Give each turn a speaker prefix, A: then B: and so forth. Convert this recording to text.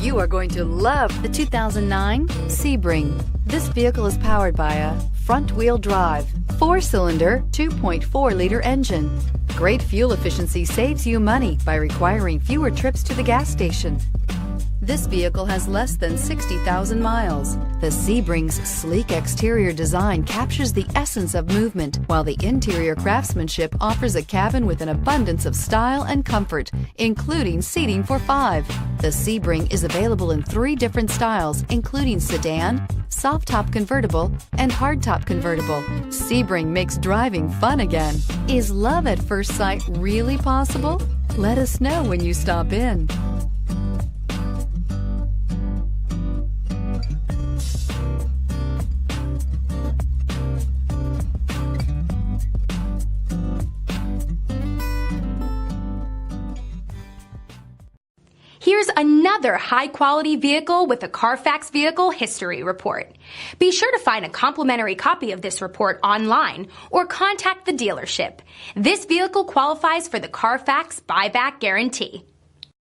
A: You are going to love the 2009 Sebring. This vehicle is powered by a front-wheel drive, 4-cylinder, 2.4-liter engine. Great fuel efficiency saves you money by requiring fewer trips to the gas station. This vehicle has less than 60,000 miles. The Sebring's sleek exterior design captures the essence of movement, while the interior craftsmanship offers a cabin with an abundance of style and comfort, including seating for 5. The Sebring is available in 3 different styles, including sedan, soft-top convertible, and hard-top convertible. Sebring makes driving fun again. Is love at first sight really possible? Let us know when you stop in.
B: Here's another high-quality vehicle with a Carfax Vehicle History Report. Be sure to find a complimentary copy of this report online or contact the dealership. This vehicle qualifies for the Carfax Buyback Guarantee.